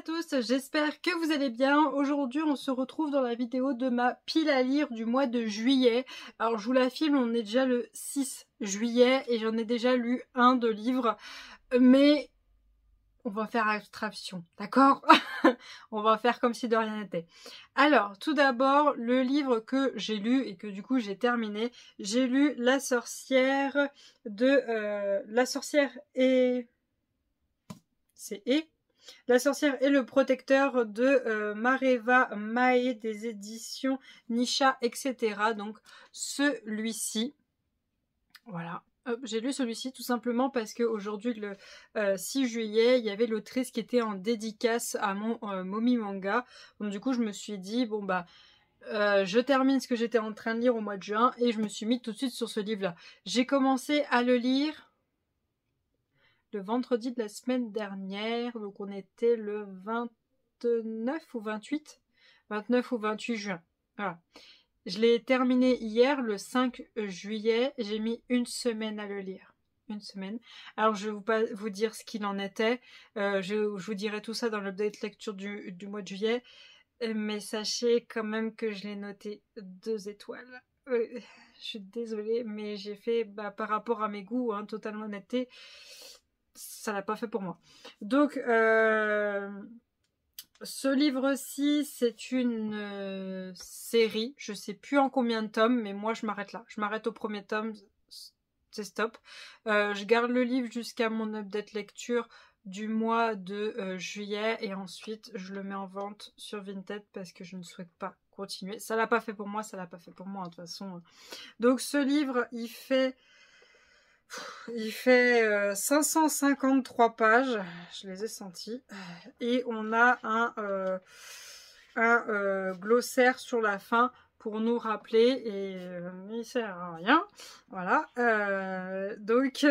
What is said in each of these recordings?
tous, j'espère que vous allez bien. Aujourd'hui on se retrouve dans la vidéo de ma pile à lire du mois de juillet. Alors je vous la filme, on est déjà le 6 juillet et j'en ai déjà lu un de livres, mais on va faire abstraction, d'accord? On va faire comme si de rien n'était. Alors, tout d'abord, le livre que j'ai lu et que du coup j'ai terminé, j'ai lu La sorcière de... La sorcière et... C'est et La sorcière et le protecteur de Mareva Mae des éditions Nisha, etc. Donc celui-ci, voilà. J'ai lu celui-ci tout simplement parce qu'aujourd'hui, le 6 juillet, il y avait l'autrice qui était en dédicace à mon Momi Manga. Donc du coup, je me suis dit, bon bah, je termine ce que j'étais en train de lire au mois de juin et je me suis mis tout de suite sur ce livre-là. J'ai commencé à le lire le vendredi de la semaine dernière, donc on était le 29 ou 28 ou 28 juin. Voilà. Je l'ai terminé hier, le 5 juillet. J'ai mis une semaine à le lire. Une semaine. Alors, je vais pas vous dire ce qu'il en était. Je vous dirai tout ça dans l'update lecture du mois de juillet. Mais sachez quand même que je l'ai noté 2 étoiles. Je suis désolée, mais j'ai fait par rapport à mes goûts, hein, totalement honnêteté, ça l'a pas fait pour moi. Donc, ce livre-ci, c'est une série. Je sais plus en combien de tomes, mais moi, je m'arrête là. Je m'arrête au premier tome. C'est stop. Je garde le livre jusqu'à mon update lecture du mois de juillet. Et ensuite, je le mets en vente sur Vinted parce que je ne souhaite pas continuer. Ça l'a pas fait pour moi, ça l'a pas fait pour moi, de toute façon. Donc, ce livre, il fait 553 pages, je les ai senties, et on a un glossaire sur la fin pour nous rappeler, et il sert à rien, voilà, donc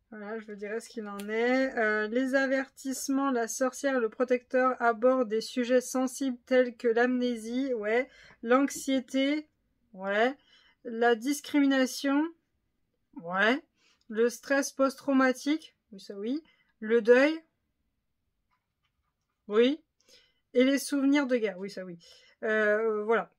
voilà, je vous dirai ce qu'il en est. Les avertissements, la sorcière et le protecteur abordent des sujets sensibles tels que l'amnésie, ouais, l'anxiété, ouais, la discrimination, ouais, le stress post-traumatique, oui ça oui, le deuil, oui, et les souvenirs de guerre, oui ça oui. Voilà.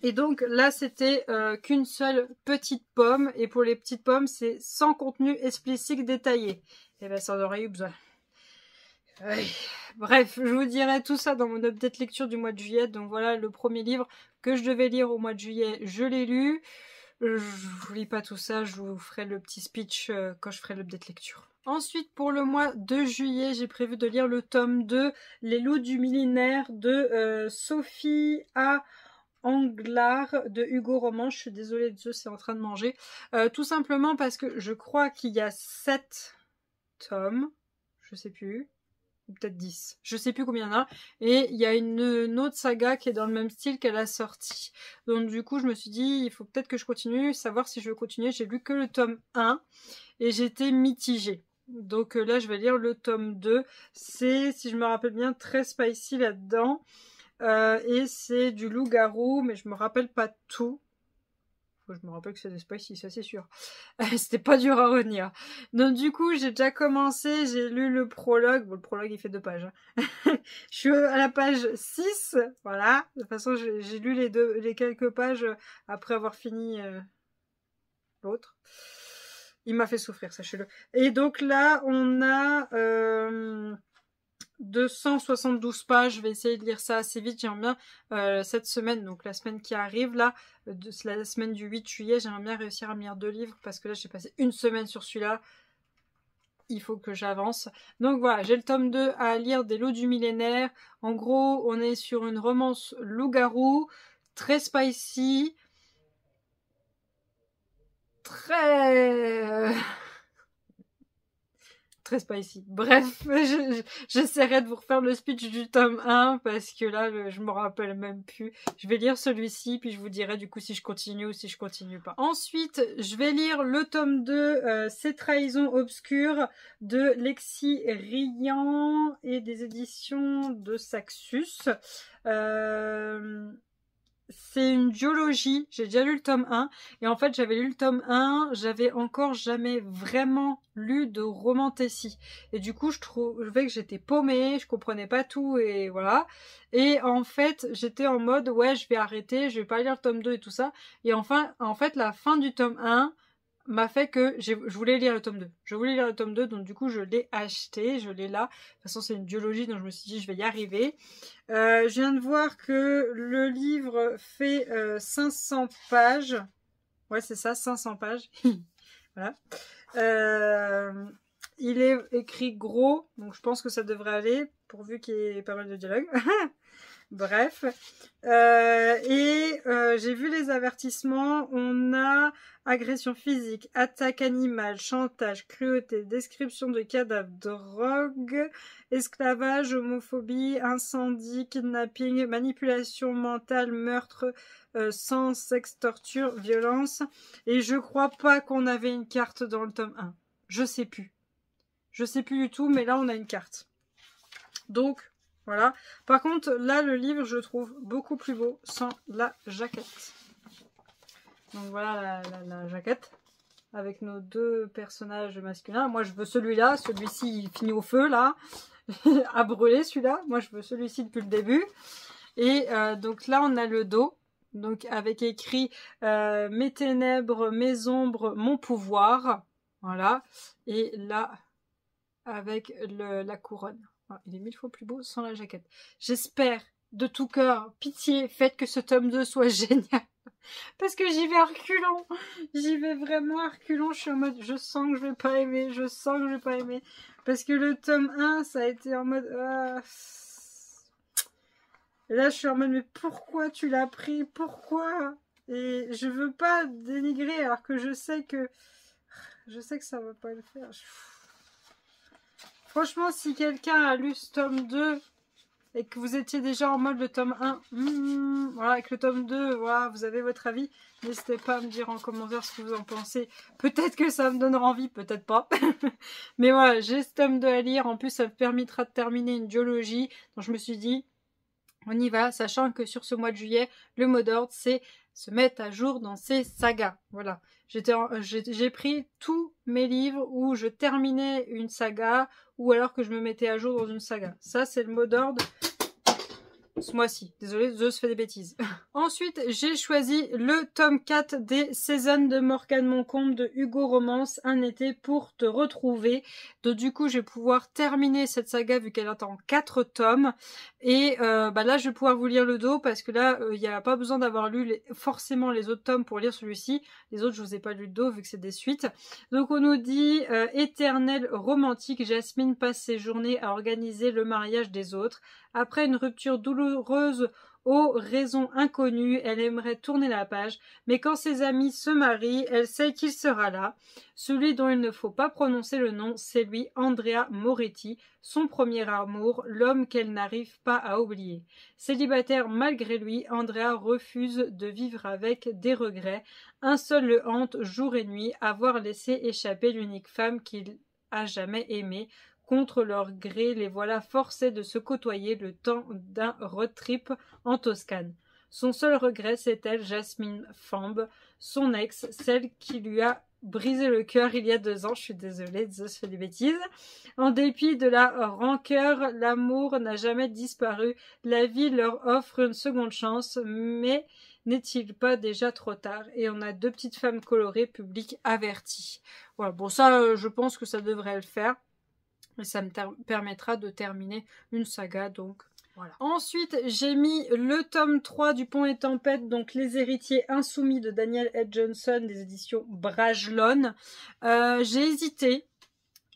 Et donc là c'était qu'une seule petite pomme, et pour les petites pommes c'est sans contenu explicite détaillé. Et ben ça en aurait eu besoin. Bref, je vous dirai tout ça dans mon update lecture du mois de juillet. Donc voilà, le premier livre que je devais lire au mois de juillet, je l'ai lu. Je vous lis pas tout ça, je vous ferai le petit speech quand je ferai l'update lecture. Ensuite, pour le mois de juillet, j'ai prévu de lire le tome 2, Les loups du millénaire de Sophie A. Anglard de Hugo Roman. Je suis désolée de ce, c'est en train de manger. Tout simplement parce que je crois qu'il y a 7 tomes, je sais plus, ou peut-être 10, je sais plus combien il y en a, et il y a une autre saga qui est dans le même style qu'elle a sorti. Donc du coup je me suis dit il faut peut-être que je continue, savoir si je veux continuer. J'ai lu que le tome 1 et j'étais mitigée. Donc là je vais lire le tome 2, c'est, si je me rappelle bien, très spicy là-dedans, et c'est du loup-garou, mais je me rappelle pas tout. Je me rappelle que c'est des spicy, ça c'est sûr. C'était pas dur à retenir. Donc du coup, j'ai déjà commencé, j'ai lu le prologue. Bon, le prologue, il fait 2 pages. Hein. Je suis à la page 6, voilà. De toute façon, j'ai lu les quelques pages après avoir fini l'autre. Il m'a fait souffrir, sachez-le. Et donc là, on a 272 pages, je vais essayer de lire ça assez vite. J'aimerais bien cette semaine, donc la semaine qui arrive là, la semaine du 8 juillet, j'aimerais bien réussir à me lire 2 livres parce que là j'ai passé une semaine sur celui-là. Il faut que j'avance. Donc voilà, j'ai le tome 2 à lire, des loups du millénaire. En gros, on est sur une romance loup-garou, très spicy, très spicy. Bref, j'essaierai de vous refaire le speech du tome 1 parce que là, je me rappelle même plus. Je vais lire celui-ci, puis je vous dirai du coup si je continue ou si je continue pas. Ensuite, je vais lire le tome 2, Ces trahisons obscures de Lexi Riant et des éditions de Saxus. c'est une duologie, j'ai déjà lu le tome 1, et en fait j'avais lu le tome 1, j'avais encore jamais vraiment lu de romantasy, et du coup je trouvais que j'étais paumée, je comprenais pas tout, et voilà, et en fait j'étais en mode ouais je vais arrêter, je vais pas lire le tome 2 et tout ça, et enfin en fait la fin du tome 1 m'a fait que je voulais lire le tome 2. Je voulais lire le tome 2, donc du coup je l'ai acheté, je l'ai là. De toute façon c'est une duologie, donc je me suis dit je vais y arriver. Je viens de voir que le livre fait 500 pages. Ouais c'est ça, 500 pages. Voilà. Il est écrit gros, donc je pense que ça devrait aller, pourvu qu'il y ait pas mal de dialogue. Bref, j'ai vu les avertissements, on a agression physique, attaque animale, chantage, cruauté, description de cadavres, drogue, esclavage, homophobie, incendie, kidnapping, manipulation mentale, meurtre, sang, sexe, torture, violence, et je crois pas qu'on avait une carte dans le tome 1, je sais plus du tout, mais là on a une carte, donc voilà. Par contre, là, le livre, je trouve beaucoup plus beau sans la jaquette. Donc voilà la jaquette avec nos deux personnages masculins. Moi, je veux celui-là. Celui-ci, il finit au feu, là. À brûler, celui-là. Moi, je veux celui-ci depuis le début. Et donc là, on a le dos. Donc avec écrit mes ténèbres, mes ombres, mon pouvoir. Voilà. Et là, avec la couronne. Il est 1000 fois plus beau sans la jaquette. J'espère de tout cœur, pitié, faites que ce tome 2 soit génial. Parce que j'y vais à reculons. J'y vais vraiment à reculons. Je suis en mode, je sens que je vais pas aimer. Je sens que je vais pas aimer. Parce que le tome 1, ça a été en mode... Et là, je suis en mode, mais pourquoi tu l'as pris? Pourquoi? Et je veux pas dénigrer alors que je sais que ça va pas le faire. Franchement, si quelqu'un a lu ce tome 2 et que vous étiez déjà en mode le tome 1, voilà, avec le tome 2, voilà, vous avez votre avis, n'hésitez pas à me dire en commentaire ce que vous en pensez. Peut-être que ça me donnera envie, peut-être pas. Mais voilà, j'ai ce tome 2 à lire. En plus, ça me permettra de terminer une duologie. Donc je me suis dit, on y va, sachant que sur ce mois de juillet, le mot d'ordre, c'est se mettre à jour dans ces sagas. Voilà. J'ai pris tous mes livres où je terminais une saga ou alors que je me mettais à jour dans une saga. Ça, c'est le mot d'ordre ce mois-ci. Désolée, je fais des bêtises. Ensuite, j'ai choisi le tome 4 des Saisons de Morgane Moncombe de Hugo Romance, Un été pour te retrouver. Donc du coup, je vais pouvoir terminer cette saga vu qu'elle attend 4 tomes. Et là, je vais pouvoir vous lire le dos parce que là, il n'y a pas besoin d'avoir lu forcément les autres tomes pour lire celui-ci. Les autres, je vous ai pas lu le dos vu que c'est des suites. Donc on nous dit éternelle romantique, Jasmine passe ses journées à organiser le mariage des autres. Après une rupture douloureuse aux raisons inconnues, elle aimerait tourner la page, mais quand ses amis se marient, elle sait qu'il sera là. Celui dont il ne faut pas prononcer le nom, c'est lui, Andrea Moretti, son premier amour, l'homme qu'elle n'arrive pas à oublier. Célibataire malgré lui, Andrea refuse de vivre avec des regrets. Un seul le hante jour et nuit, avoir laissé échapper l'unique femme qu'il a jamais aimée. Contre leur gré, les voilà forcés de se côtoyer le temps d'un road trip en Toscane. Son seul regret, c'est elle, Jasmine Fambe, son ex, celle qui lui a brisé le cœur il y a 2 ans. Je suis désolée, je fais des bêtises. En dépit de la rancœur, l'amour n'a jamais disparu. La vie leur offre une seconde chance, mais n'est-il pas déjà trop tard? Et on a 2 petites femmes colorées, public averti. Voilà, bon ça, je pense que ça devrait le faire. Et ça me permettra de terminer une saga, donc voilà. Ensuite, j'ai mis le tome 3 du Pont et Tempête, donc Les héritiers insoumis de Daniel H. Johnson, des éditions Bragelonne. J'ai hésité,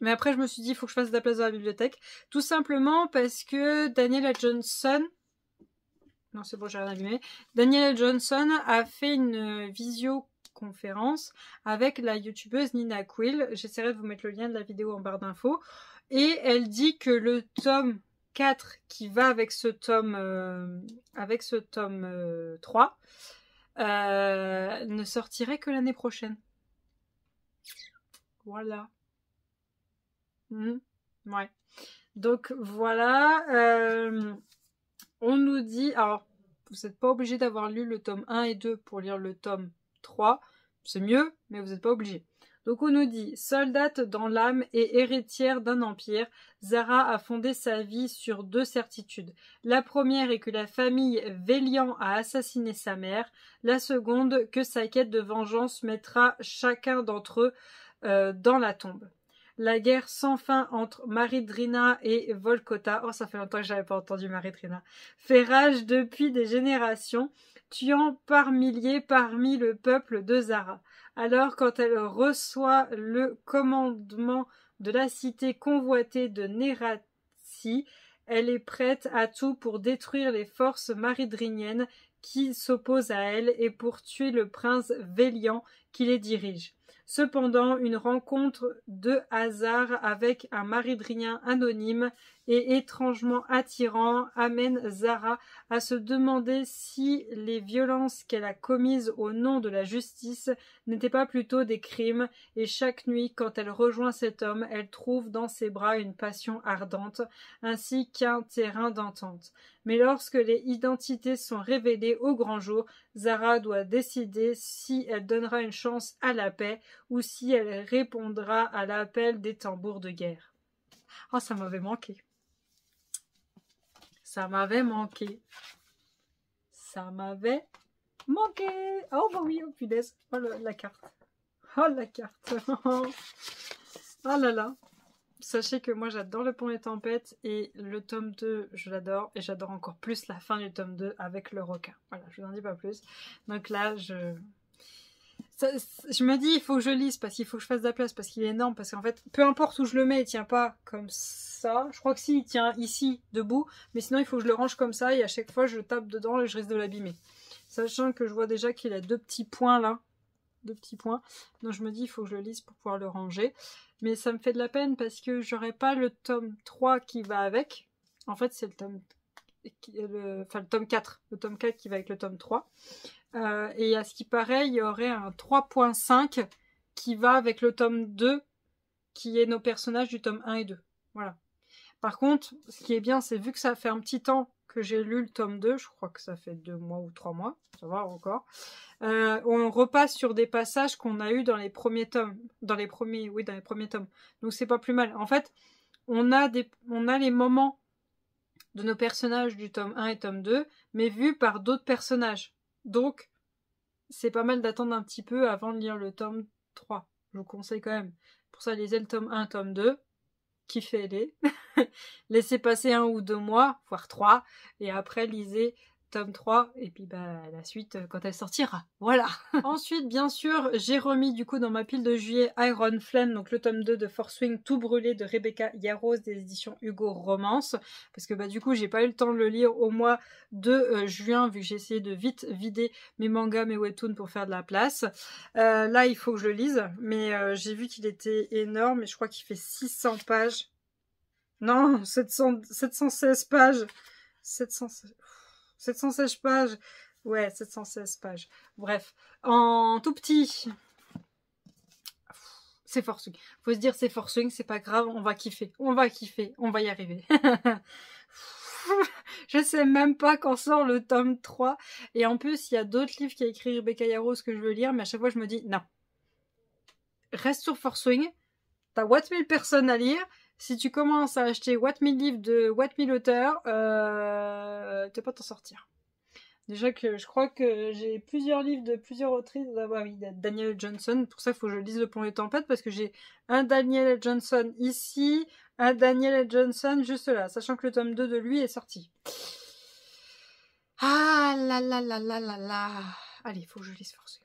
mais après je me suis dit, il faut que je fasse de la place dans la bibliothèque. Tout simplement parce que Daniel H. Johnson... Non, c'est bon, j'ai rien allumé. Daniel H. Johnson a fait une visioconférence avec la youtubeuse Nina Quill. J'essaierai de vous mettre le lien de la vidéo en barre d'infos. Et elle dit que le tome 4 qui va avec ce tome 3 ne sortirait que l'année prochaine. Voilà. Ouais. Donc voilà. On nous dit... Alors, n'êtes pas obligé d'avoir lu le tome 1 et 2 pour lire le tome 3. C'est mieux, mais vous n'êtes pas obligé. Donc on nous dit, soldate dans l'âme et héritière d'un empire, Zara a fondé sa vie sur 2 certitudes. La première est que la famille Vélian a assassiné sa mère. La seconde, que sa quête de vengeance mettra chacun d'entre eux dans la tombe. La guerre sans fin entre Maridrina et Volkota, oh ça fait longtemps que j'avais pas entendu Maridrina, fait rage depuis des générations, tuant par milliers parmi le peuple de Zara. Alors quand elle reçoit le commandement de la cité convoitée de Nerassi, elle est prête à tout pour détruire les forces maridriniennes qui s'opposent à elle et pour tuer le prince Vélian qui les dirige. Cependant, une rencontre de hasard avec un maridrien anonyme et étrangement attirant amène Zara à se demander si les violences qu'elle a commises au nom de la justice n'étaient pas plutôt des crimes, et chaque nuit, quand elle rejoint cet homme, elle trouve dans ses bras une passion ardente, ainsi qu'un terrain d'entente. Mais lorsque les identités sont révélées au grand jour, Zara doit décider si elle donnera une chance à la paix ou si elle répondra à l'appel des tambours de guerre. Oh, ça m'avait manqué. Ça m'avait manqué. Ça m'avait manqué. Oh bah oui, oh punaise. Oh la carte. Oh la carte. Oh là là. Sachez que moi j'adore le Pont des Tempêtes et le tome 2 je l'adore et j'adore encore plus la fin du tome 2 avec le requin. Voilà, je vous en dis pas plus. Donc là je me dis il faut que je lise parce qu'il faut que je fasse de la place parce qu'il est énorme, parce qu'en fait peu importe où je le mets il tient pas comme ça. Je crois que si il tient ici debout, mais sinon il faut que je le range comme ça et à chaque fois je tape dedans et je risque de l'abîmer. Sachant que je vois déjà qu'il a 2 petits points là. 2 petits points. Donc je me dis il faut que je le lise pour pouvoir le ranger. Mais ça me fait de la peine parce que j'aurai pas le tome 3 qui va avec. En fait c'est le tome le tome 4. Le tome 4 qui va avec le tome 3. Et à ce qui paraît, il y aurait un 3.5 qui va avec le tome 2 qui est nos personnages du tome 1 et 2. Voilà. Par contre, ce qui est bien, c'est vu que ça fait un petit temps que j'ai lu le tome 2, je crois que ça fait 2 mois ou 3 mois, ça va encore, on repasse sur des passages qu'on a eu dans les premiers tomes, dans les premiers tomes. Donc c'est pas plus mal. En fait, on a les moments de nos personnages du tome 1 et tome 2, mais vus par d'autres personnages. Donc, c'est pas mal d'attendre un petit peu avant de lire le tome 3. Je vous conseille quand même. Pour ça, lisez le tome 1, tome 2, kiffez-les. Laissez passer 1 ou 2 mois, voire 3, et après lisez tome 3, et puis bah la suite quand elle sortira. Voilà. Ensuite, bien sûr, j'ai remis du coup dans ma pile de juillet Iron Flame, donc le tome 2 de Force Wing tout brûlé de Rebecca Yarros des éditions Hugo Romance, parce que bah du coup j'ai pas eu le temps de le lire au mois de juin, vu que j'ai essayé de vite vider mes mangas, mes webtoons pour faire de la place. Là il faut que je le lise, mais j'ai vu qu'il était énorme, et je crois qu'il fait 600 pages. Non, 716 pages. 716 pages. Ouais, 716 pages. Bref, en tout petit. C'est Force Wing. Faut se dire c'est Force Wing, c'est pas grave, on va kiffer. On va kiffer, on va y arriver. Je sais même pas quand sort le tome 3. Et en plus, il y a d'autres livres qu'a écrit Rebecca Yarros que je veux lire, mais à chaque fois je me dis non. Reste sur Force Wing. T'as what 1000 personnes à lire. Si tu commences à acheter what 1000 livres de what 1000 auteurs, tu vas pas t'en sortir. Déjà que je crois que j'ai plusieurs livres de plusieurs autrices. Ah bah oui, Danielle Johnson. Pour ça, il faut que je lise Le Pont des Tempêtes parce que j'ai un Danielle Johnson ici, un Danielle Johnson juste là, sachant que le tome 2 de lui est sorti. Ah là là là là là là. Allez, il faut que je lise Force Wing.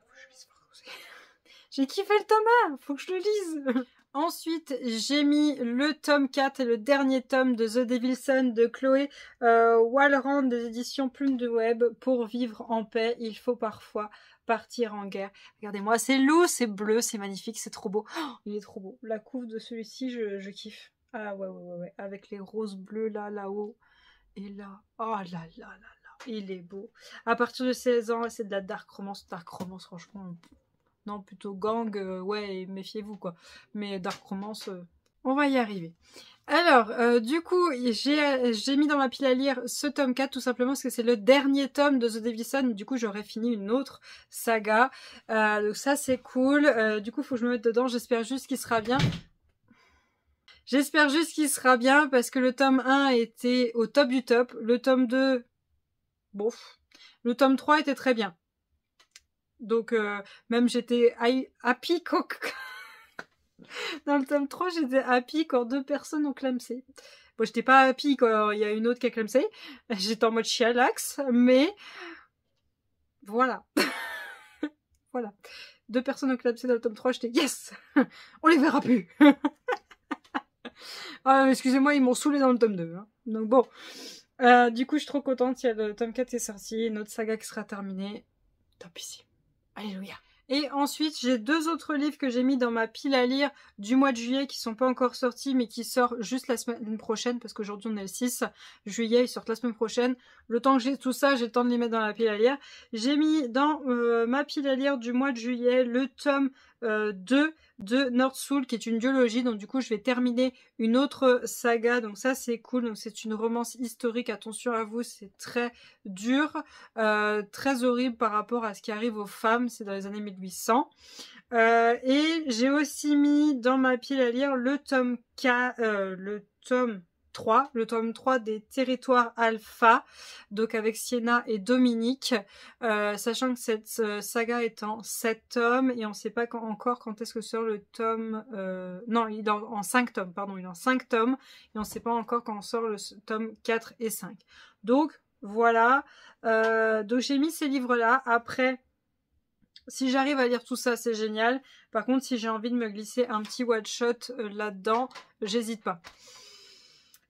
J'ai kiffé le tome 1, faut que je le lise. Ensuite, j'ai mis le tome 4 et le dernier tome de The Devil Sun de Chloé Walrand des éditions Plume de Web. Pour vivre en paix, il faut parfois partir en guerre. Regardez-moi, c'est lourd, c'est bleu, c'est magnifique, c'est trop beau. Oh, il est trop beau. La couve de celui-ci, je kiffe. Ah ouais. Avec les roses bleues là-haut. Et là, oh là là. Il est beau. À partir de 16 ans, c'est de la dark romance. Dark romance, franchement... Non, plutôt gang, ouais, méfiez-vous, quoi. Mais dark romance, On va y arriver. Alors, du coup, j'ai mis dans ma pile à lire ce tome 4, tout simplement parce que c'est le dernier tome de The Davison. Du coup, j'aurais fini une autre saga. Donc ça, c'est cool. Du coup, faut que je me mette dedans. J'espère juste qu'il sera bien. J'espère juste qu'il sera bien parce que le tome 1 était au top du top. Le tome 2, bof. Le tome 3 était très bien. Donc, même j'étais happy dans le tome 3, j'étais happy quand 2 personnes ont clamsé. Bon, j'étais pas happy quand il y a une autre qui a clamsé. J'étais en mode chialax, mais voilà. Voilà. 2 personnes ont clamsé dans le tome 3, j'étais yes. On les verra plus. Ah, excusez-moi, ils m'ont saoulé dans le tome 2. Hein. Donc bon. Du coup, je suis trop contente. Il y a le tome 4 qui est sorti, notre saga qui sera terminée. Top ici. Alléluia. Et ensuite, j'ai 2 autres livres que j'ai mis dans ma pile à lire du mois de juillet qui sont pas encore sortis mais qui sortent juste la semaine prochaine parce qu'aujourd'hui on est le 6 juillet, ils sortent la semaine prochaine. Le temps que j'ai tout ça, j'ai le temps de les mettre dans la pile à lire. J'ai mis dans ma pile à lire du mois de juillet le tome 2 de Northsoul qui est une duologie, donc du coup je vais terminer une autre saga, donc ça c'est cool. Donc c'est une romance historique, attention à vous, c'est très dur, très horrible par rapport à ce qui arrive aux femmes, c'est dans les années 1800. Et j'ai aussi mis dans ma pile à lire le tome 3 des Territoires Alpha, donc avec Sienna et Dominique, sachant que cette saga est en 7 tomes et on ne sait pas encore quand est-ce que sort le tome... non, il est en 5 tomes, pardon, il est en 5 tomes et on ne sait pas encore quand sort le tome 4 et 5. Donc, voilà. Donc j'ai mis ces livres-là. Après... Si j'arrive à lire tout ça, c'est génial. Par contre, si j'ai envie de me glisser un petit one-shot là-dedans, j'hésite pas.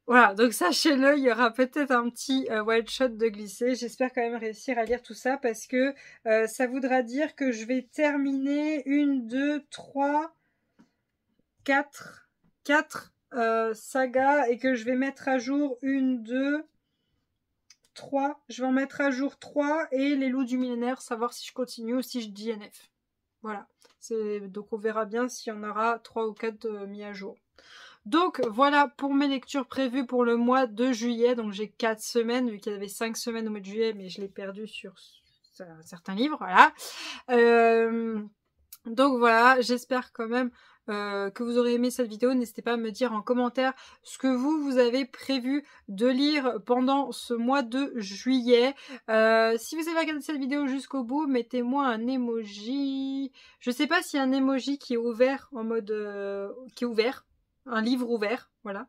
Voilà, donc sachez-le, il y aura peut-être un petit one-shot de glisser. J'espère quand même réussir à lire tout ça parce que ça voudra dire que je vais terminer 1, 2, 3, 4 sagas et que je vais mettre à jour 1, 2... 3, je vais en mettre à jour 3 et les loups du millénaire, savoir si je continue ou si je DNF. Voilà, donc on verra bien s'il y en aura 3 ou 4 mis à jour. Donc voilà pour mes lectures prévues pour le mois de juillet, donc j'ai 4 semaines, vu qu'il y avait 5 semaines au mois de juillet, mais je l'ai perdu sur certains livres, voilà. Donc voilà, j'espère quand même que vous aurez aimé cette vidéo. N'hésitez pas à me dire en commentaire ce que vous avez prévu de lire pendant ce mois de juillet. Si vous avez regardé cette vidéo jusqu'au bout, mettez-moi un emoji. Je sais pas s'il y a un emoji qui est ouvert en mode... qui est ouvert. Un livre ouvert, voilà.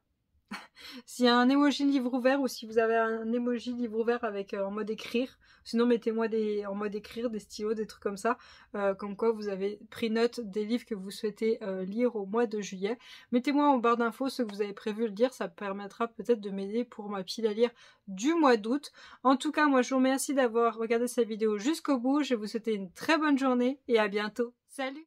S'il y a un emoji livre ouvert ou si vous avez un emoji livre ouvert avec en mode écrire. Sinon mettez-moi en mode écrire, des stylos, des trucs comme ça. Comme quoi vous avez pris note des livres que vous souhaitez lire au mois de juillet. Mettez-moi en barre d'infos ce que vous avez prévu de lire. Ça permettra peut-être de m'aider pour ma pile à lire du mois d'août. En tout cas, moi je vous remercie d'avoir regardé cette vidéo jusqu'au bout. Je vais vous souhaiter une très bonne journée et à bientôt. Salut!